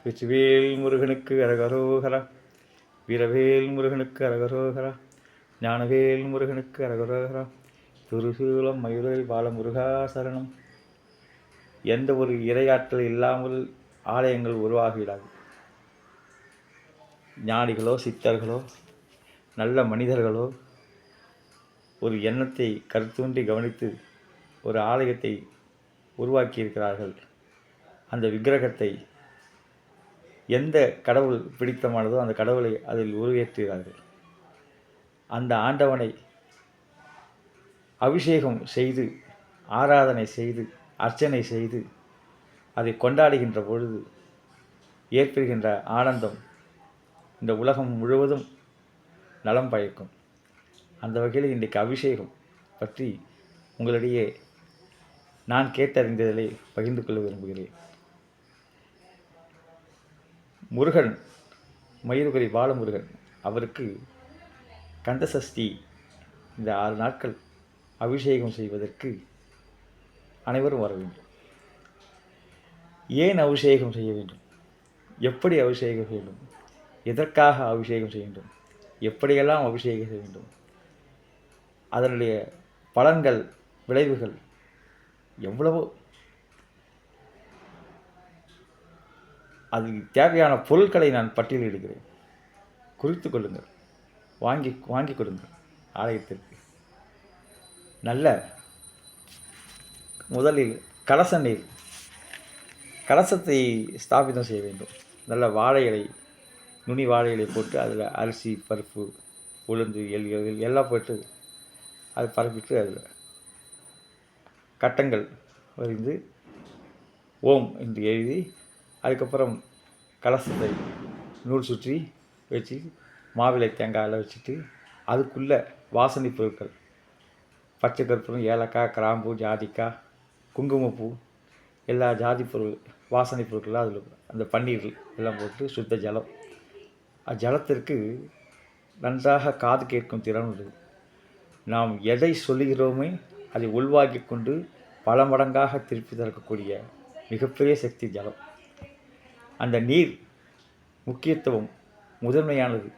வெற்றிவேல் முருகனுக்கு அரகரோகரா. வீரவேல் முருகனுக்கு அரகரோகரா. ஞானவேல் முருகனுக்கு அரகரோகரா. திருசூலம் மயூரவேல் பால முருகா சரணம். எந்த ஒரு இரையாற்றல் இல்லாமல் ஆலயங்கள் உருவாகிவிடாது. ஞானிகளோ சித்தர்களோ நல்ல மனிதர்களோ ஒரு எண்ணத்தை கருத்தூன்றி கவனித்து ஒரு ஆலயத்தை உருவாக்கியிருக்கிறார்கள். அந்த விக்கிரகத்தை எந்த கடவுள் பிடித்தமானதோ அந்த கடவுளை அதில் உருவேற்றுகிறார்கள். அந்த ஆண்டவனை அபிஷேகம் செய்து ஆராதனை செய்து அர்ச்சனை செய்து அதை கொண்டாடுகின்ற பொழுது ஏற்படுகின்ற ஆனந்தம் இந்த உலகம் முழுவதும் நலம் பயக்கும். அந்த வகையில் இன்றைக்கு அபிஷேகம் பற்றி உங்களிடையே நான் கேட்டறிந்ததிலே பகிர்ந்து கொள்ள விரும்புகிறேன். முருகன் மயூரவேல் பாலமுருகன் அவருக்கு கந்தசஷ்டி இந்த 6 நாட்கள் அபிஷேகம் செய்வதற்கு அனைவரும் வர வேண்டும். ஏன் அபிஷேகம் செய்ய வேண்டும்? எப்படி அபிஷேகம் செய்ய வேண்டும்? எதற்காக அபிஷேகம் செய்ய வேண்டும்? எப்படியெல்லாம் அபிஷேகம் செய்ய வேண்டும்? அதனுடைய பலன்கள் விளைவுகள் எவ்வளவோ. அதுக்கு தேவையான பொருட்களை நான் பட்டியலிடுகிறேன், குறித்து கொள்ளுங்கள், வாங்கி கொடுங்கள். ஆலயத்திற்கு நல்ல முதலில் கலச நீர், கலசத்தை ஸ்தாபிதம் செய்ய வேண்டும். நல்ல வாழை இலை, நுனி வாழை இலை போட்டு அதில் அரிசி பருப்பு உளுந்து எள் எல்லாம் போட்டு அது பரப்பிட்டு அதில் கட்டங்கள் வரைந்து ஓம் என்று எழுதி அதுக்கப்புறம் கலசத்தை நூல் சுற்றி வச்சு மாவிளை தேங்காயில் வச்சுட்டு அதுக்குள்ளே வாசனை பொருட்கள் பச்சை கற்பூரம், ஏலக்காய், கிராம்பு, ஜாதிக்காய், குங்குமப்பூ, எல்லா ஜாதி பொருள் வாசனை பொருட்கள்லாம் அதில் அந்த பன்னீர் எல்லாம் போட்டு சுத்த ஜலம். ஜலத்திற்கு நன்றாக காது கேட்கும் திறன் உள்ளது. நாம் எதை சொல்லுகிறோமே அதை உள்வாங்கி கொண்டு பல மடங்காக திருப்பி தரக்கூடிய மிகப்பெரிய சக்தி ஜலம். அந்த நீர் முக்கியத்துவம் முதன்மையானது.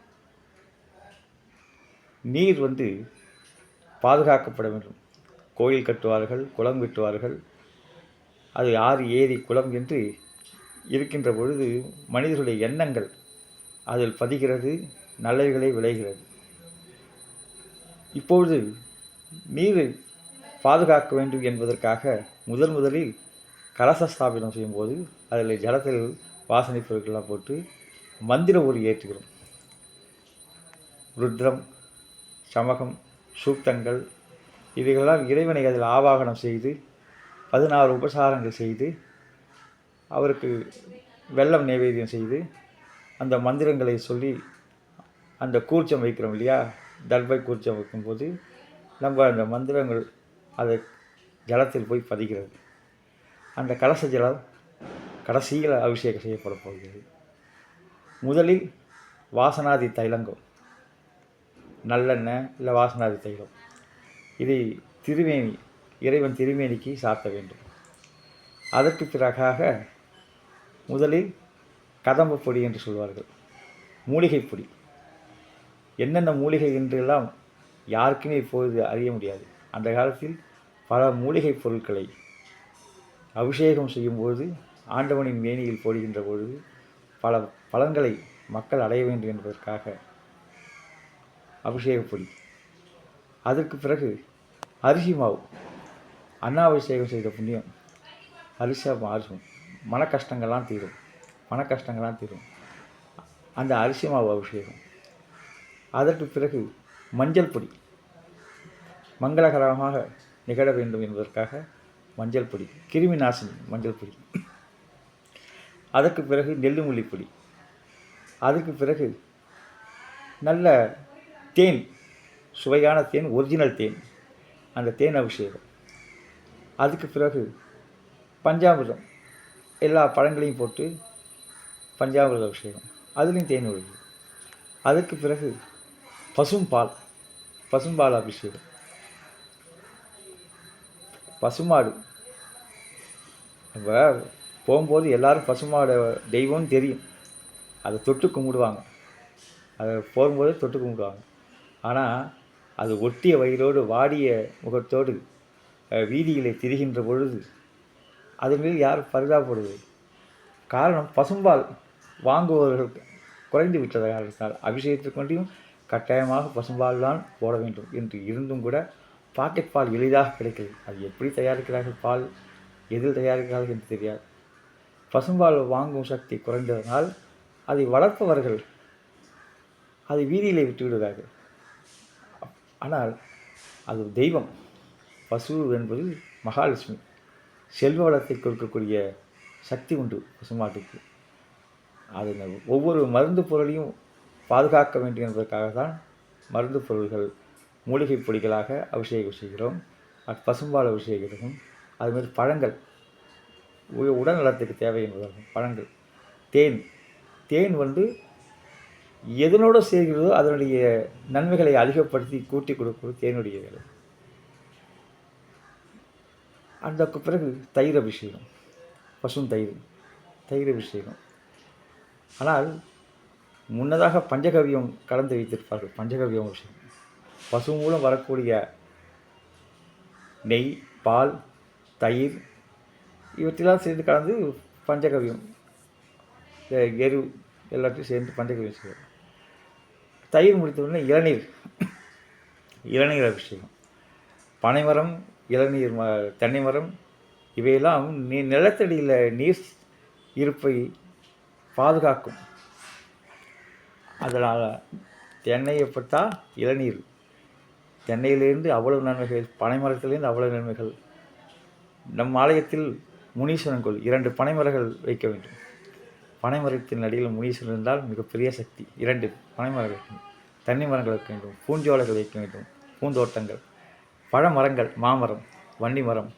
நீர் பாதுகாக்கப்பட வேண்டும். கோயில் கட்டுவார்கள், குளம் வெட்டுவார்கள். அது ஆறு ஏரி குளம் என்று இருக்கின்ற பொழுது மனிதர்களுடைய எண்ணங்கள் அதில் பதிகிறது, நல்லவைகளை விளைகிறது. இப்பொழுது நீரை பாதுகாக்க வேண்டும் என்பதற்காக முதலில் கலச ஸ்தாபிதம் செய்யும்போது அதில் ஜலத்தில் வாசனை பொருட்கள்லாம் போட்டு மந்திர ஒலி ஏற்றுகிறோம். ருத்ரம், சமகம், சூக்தங்கள் இவைகளெல்லாம் இறைவனை அதில் ஆவாகனம் செய்து 16 உபசாரங்கள் செய்து அவருக்கு வெல்லம் நைவேத்தியம் செய்து அந்த மந்திரங்களை சொல்லி அந்த கூர்ச்சம் வைக்கிறோம் இல்லையா, தர்பை கூர்ச்சம் வைக்கும்போது நம்ம அந்த மந்திரங்கள் அதை ஜலத்தில் போய் பதிக்கிறது. அந்த கலச ஜலம் கடைசியில் அபிஷேகம் செய்யப்பட போகிறது. முதலில் வாசனாதி தைலங்கம், நல்லெண்ணெய் இல்லை வாசனாதி தைலம், இதை திருமேனி இறைவன் திருமேனிக்கு சாத்த வேண்டும். அதற்கு பிறகாக முதலில் கதம்ப பொடி என்று சொல்வார்கள், மூலிகை பொடி. என்னென்ன மூலிகை என்றெல்லாம் யாருக்குமே இப்பொழுது அறிய முடியாது. அந்த காலத்தில் பல மூலிகை பொருட்களை அபிஷேகம் செய்யும்போது ஆண்டவனின் மேனியில் போடுகின்ற பொழுது பல பலன்களை மக்கள் அடைய வேண்டும் என்பதற்காக அபிஷேக பொடி. அதற்கு பிறகு அரிசி மாவு, அன்னாபிஷேகம் செய்த புண்ணியம். அரிசி மாவு மன கஷ்டங்கள்லாம் தீரும். அந்த அரிசி மாவு அபிஷேகம். அதற்கு பிறகு மஞ்சள் பொடி, மங்களகரமாக நிகழ வேண்டும் என்பதற்காக மஞ்சள் பொடி, கிருமி நாசினி மஞ்சள் பொடி. அதற்கு பிறகு நெல்லுமுள்ளி பொடி. அதுக்கு பிறகு நல்ல தேன், சுவையான தேன், ஒரிஜினல் தேன், அந்த தேன் அபிஷேகம். அதுக்கு பிறகு பஞ்சாமிர்தம், எல்லா பழங்களையும் போட்டு பஞ்சாமிர்த அபிஷேகம், அதுலேயும் தேன் விழுது. அதுக்கு பிறகு பசும்பால் அபிஷேகம். பசுமாடு நம்ம போகும்போது எல்லோரும் பசுமாடு தெய்வம்னு தெரியும், அதை தொட்டு கும்பிடுவாங்க, அதை போகும்போது தொட்டு கும்பிடுவாங்க. ஆனால் அது ஒட்டிய வயிறோடு வாடிய முகத்தோடு வீதிகளை திரிகின்ற பொழுது அது மீது யார் பரிதாபப்படுவது? காரணம் பசும்பால் வாங்குபவர்கள் குறைந்து விட்டத காரணத்தால் அபிஷேகத்திற்கு கொண்டும் கட்டாயமாக பசும்பால் தான் போட வேண்டும் என்று இருந்தும் கூட பாக்கெட் பால் எளிதாக கிடைக்கிறது. அது எப்படி தயாரிக்கிறார்கள், பால் எதில் தயாரிக்கிறார்கள் என்று தெரியாது. பசும்பால் வாங்கும் சக்தி குறைந்ததனால் அதை வளர்ப்பவர்கள் அதை வீதியிலே விட்டு விடுகிறார்கள். ஆனால் அது தெய்வம். பசு என்பது மகாலட்சுமி, செல்வ வளத்தை கொடுக்கக்கூடிய சக்தி உண்டு பசுமாட்டுக்கு. அது ஒவ்வொரு மருந்து பொருளையும் பாதுகாக்க வேண்டும் என்பதற்காக தான் மருந்து பொருள்கள் மூலிகை பொடிகளாக அபிஷேகம் செய்கிறோம். பசும்பால் அபிஷேகம், அதுமாதிரி பழங்கள் உடல் நலத்துக்கு தேவை என்பதாகும். பழங்கள், தேன், தேன் எதனோடு சேர்கிறதோ அதனுடைய நன்மைகளை அதிகப்படுத்தி கூட்டி கொடுப்பது தேனுடைய வேலை. அதற்கு பிறகு தயிர் அபிஷேகம், பசும் தயிர் அபிஷேகம். ஆனால் முன்னதாக பஞ்சகவியம் கலந்து வைத்திருப்பார்கள். பஞ்சகவியம் அபிஷேகம் பசு மூலம் வரக்கூடிய நெய், பால், தயிர் இவற்றெல்லாம் சேர்ந்து கலந்து பஞ்சகவியம், எரு எல்லாத்தையும் சேர்ந்து பஞ்சகவியம் செய்வோம். தயிர் முடித்தவுடனே இளநீர் அபிஷேகம். பனைமரம், இளநீர், தென்னை மரம் இவையெல்லாம் நிலத்தடியில் நீர் இருப்பை பாதுகாக்கும். அதனால் தென்னையை பட்டா இளநீர், தென்னையிலேருந்து அவ்வளவு நன்மைகள், பனைமரத்திலேருந்து அவ்வளவு நன்மைகள். நம் ஆலயத்தில் முனீஸ்வரன் கோயில் 2 பனைமரங்கள் வைக்க வேண்டும். பனைமரத்தின் அடியில் முனீஸ்வரன் இருந்தால் மிகப்பெரிய சக்தி. 2 பனைமரங்கள் வைக்க வேண்டும், தென்னை மரங்கள் வைக்க வேண்டும், பூஞ்சோலைகள் வைக்க வேண்டும், பூந்தோட்டங்கள், பழமரங்கள், மாமரம், வன்னி மரம்,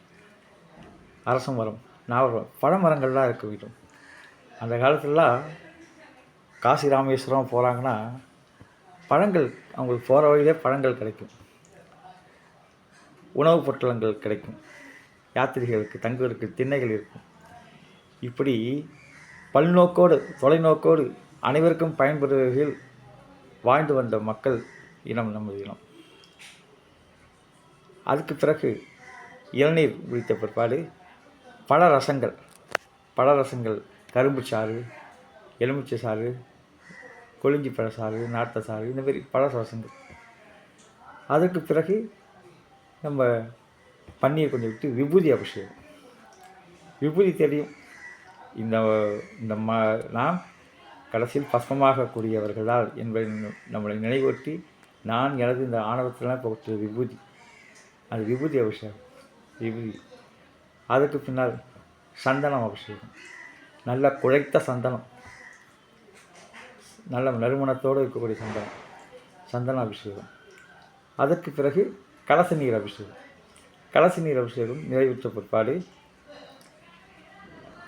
அரச மரம், நாவல், பழமரங்கள்லாம் இருக்க வேண்டும். அந்த காலத்துலலாம் காசி ராமேஸ்வரம் போகிறாங்கன்னா பழங்கள், அவங்களுக்கு போகிற வழியிலே பழங்கள் கிடைக்கும், உணவுப் பொட்டலங்கள் கிடைக்கும், யாத்திரிகளுக்கு தங்குவதற்கு திண்ணைகள் இருக்கும். இப்படி பல்நோக்கோடு, தொலைநோக்கோடு அனைவருக்கும் பயன்படுவதில் வாழ்ந்து வந்த மக்கள் இனம் நமது இனம். அதுக்கு பிறகு இளநீர் குடித்த பிற்பாடு பழ ரசங்கள், கரும்பு சாறு, எலுமிச்சை சாறு, கொளிஞ்சி பழ சாறு, நாட்ட சாறு, இந்த மாதிரி பழ ரசங்கள். அதற்கு பிறகு நம்ம பன்னீர் கொஞ்சம் விட்டு விபூதி அபிஷேகம். விபூதி தெரியும், நாம் கடைசியில் பஸ்மமாக கூடியவர்களால் என்பதை நம்மளை நினைவூட்டி, நான் எனது இந்த ஆணவத்திலாம் போட்டு விபூதி, அது விபூதி அபிஷேகம். விபூதி. அதுக்கு பின்னால் சந்தனம் அபிஷேகம். நல்ல குழைத்த சந்தனம், நல்ல நறுமணத்தோடு இருக்கக்கூடிய சந்தன அபிஷேகம். அதற்கு பிறகு கலச நீர் அபிஷேகம். கலச நீர் அபிஷேகம் நிறைவுற்ற பிற்பாடு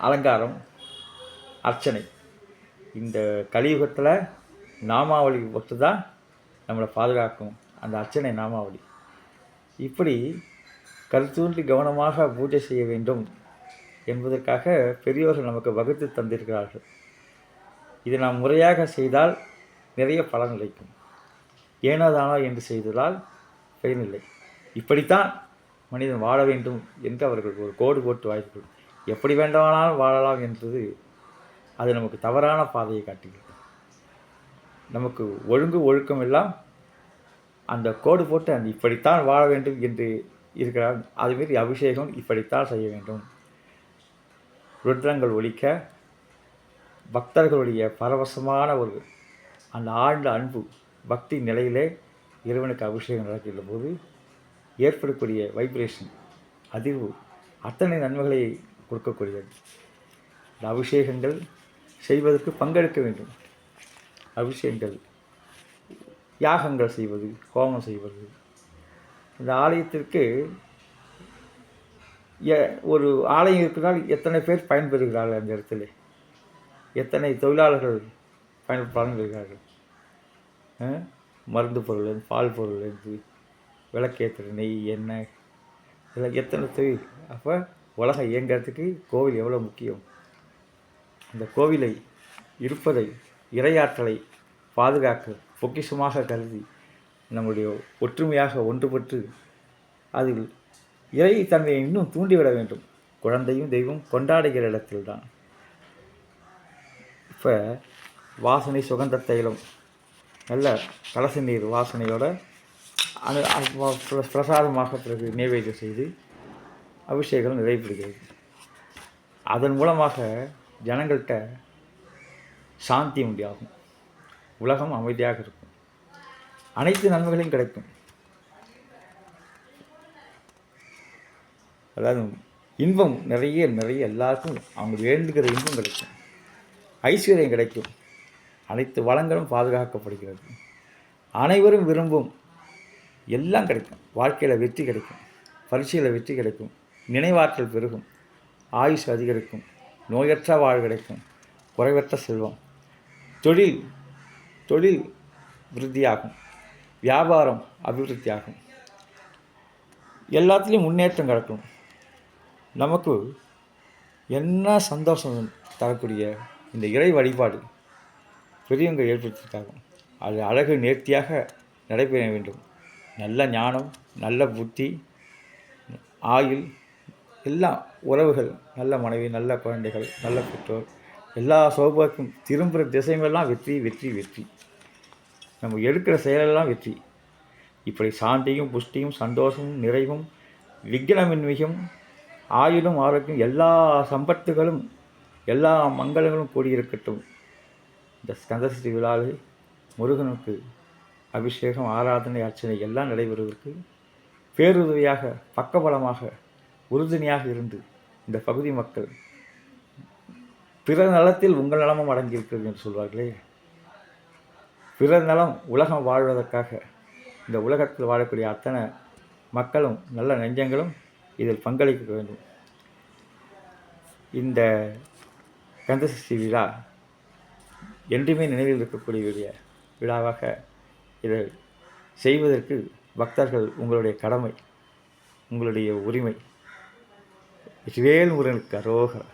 அலங்காரம், அர்ச்சனை. இந்த கலியுகத்தில் நாமாவளி பொறுத்து தான் நம்மளை பாதுகாக்கும் அந்த அர்ச்சனை நாமாவளி. இப்படி கருத்தூன்றி கவனமாக பூஜை செய்ய வேண்டும் என்பதற்காக பெரியோர்கள் நமக்கு வகுத்து தந்திருக்கிறார்கள். இதை நாம் முறையாக செய்தால் நிறைய பலன் கிடைக்கும். ஏனோதானோ என்று செய்ததால் பயனில்லை. இப்படித்தான் மனிதன் வாழ வேண்டும் என்று அவர்கள் ஒரு கோடு போட்டு வாய்ப்பு, எப்படி வேண்டுமானாலும் வாழலாம் என்பது அது நமக்கு தவறான பாதையை காட்டுகிறது. நமக்கு ஒழுக்கம் எல்லாம் அந்த கோடு போட்டு அந்த இப்படித்தான் வாழ வேண்டும் என்று இருக்கிறார். அதுமாரி அபிஷேகம் இப்படித்தான் செய்ய வேண்டும். ருத்ரங்கள் ஒலிக்க பக்தர்களுடைய பரவசமான ஒரு அந்த ஆழ்ந்த அன்பு பக்தி நிலையிலே இறைவனுக்கு அபிஷேகம் நடக்கின்ற போது ஏற்படக்கூடிய வைப்ரேஷன், அதிர்வு அத்தனை நன்மைகளை கொடுக்கக்கூடியது. இந்த அபிஷேகங்கள் செய்வதற்கு பங்கெடுக்க வேண்டும். அபிஷேகங்கள், யாகங்கள் செய்வது, ஹோமம் செய்வது. இந்த ஆலயத்திற்கு ஒரு ஆலயம் இருக்கிறால் எத்தனை பேர் பயன்பெறுகிறார்கள், அந்த இடத்துல எத்தனை தொழிலாளர்கள் பயன்பெறுகிறார்கள். மருந்து பொருள், பால் பொருள், விளக்கேற்றுற நெய், எண்ணெய், இதெல்லாம் எத்தனை தொழில். அப்போ உலகம் இயங்கிறதுக்கு கோவில் எவ்வளோ முக்கியம். அந்த கோவிலை இருப்பதை இறையாற்றலை பாதுகாக்க பொக்கிஷமாக கருதி நம்முடைய ஒற்றுமையாக ஒன்றுபட்டு அதில் இறை தன்மையை இன்னும் தூண்டிவிட வேண்டும். குழந்தையும் தெய்வம் கொண்டாடுகிற இடத்தில்தான். இப்போ வாசனை சுகந்த தைலம் நல்ல கலச நீர் வாசனையோட பிரசாதமாக பிறகு நைவேத்தியம் செய்து அபிஷேகம் நிறைவேறுகிறது. அதன் மூலமாக ஜனங்கள்கிட்ட சாந்தி உண்டாகும், உலகம் அமைதியாக இருக்கும், அனைத்து நன்மைகளையும் கிடைக்கும். அதாவது இன்பம் நிறைய நிறைய எல்லாருக்கும் அவங்க வேண்டுகிற இன்பம் கிடைக்கும், ஐஸ்வர்யம் கிடைக்கும், அனைத்து வளங்களும் பாதுகாக்கப்படுகிறது, அனைவரும் விரும்பும் எல்லாம் கிடைக்கும். வாழ்க்கையில் வெற்றி கிடைக்கும், பரீட்சையில் வெற்றி கிடைக்கும், நினைவாற்றல் பெருகும், ஆயுஷ் அதிகரிக்கும், நோயற்ற வாழ் கிடைக்கும், குறைவற்ற செல்வம், தொழில் விருத்தியாகும், வியாபாரம் அபிவிருத்தியாகும், எல்லாத்துலேயும் முன்னேற்றம் கிடைக்கும். நமக்கு என்ன சந்தோஷம் தரக்கூடிய இந்த இறை வழிபாடு பெரியவங்க ஏற்படுத்தியிருக்காங்க. அது அழகு நேர்த்தியாக நடைபெற வேண்டும். நல்ல ஞானம், நல்ல புத்தி, ஆயுள், எல்லாம் உறவுகள், நல்ல மனைவி, நல்ல குழந்தைகள், நல்ல பெற்றோர், எல்லா சௌபாக்கியம், திரும்புகிற திசைகளெல்லாம் வெற்றி வெற்றி வெற்றி. நம்ம எடுக்கிற செயலெல்லாம் வெற்றி. இப்படி சாந்தியும் புஷ்டியும் சந்தோஷமும் நிறைவும் விக்னமின்மையும் ஆயுளும் ஆரோக்கியம் எல்லா சம்பத்துகளும் எல்லா மங்களங்களும் கூடியிருக்கட்டும். இந்த ஸ்கந்தசஷ்டி விழாவில் முருகனுக்கு அபிஷேகம், ஆராதனை, அர்ச்சனை எல்லாம் நடைபெறுவதற்கு பேருதவியாக, பக்கபலமாக, உறுதுணையாக இருந்து இந்த பகுதி மக்கள் பிறர் நலத்தில் உங்கள் நலமும் அடங்கியிருக்கிறது என்று சொல்வார்களே, பிறர் நலம் உலகம் வாழ்வதற்காக இந்த உலகத்தில் வாழக்கூடிய அத்தனை மக்களும் நல்ல நெஞ்சங்களும் இதில் பங்களிக்க வேண்டும். இந்த கந்தசஷ்டி விழா என்றுமே நினைவில் இருக்கக்கூடிய விழாவாக இதை செய்வதற்கு பக்தர்கள் உங்களுடைய கடமை, உங்களுடைய உரிமை. வெற்றிவேல் முருகனுக்கு அரோகரா.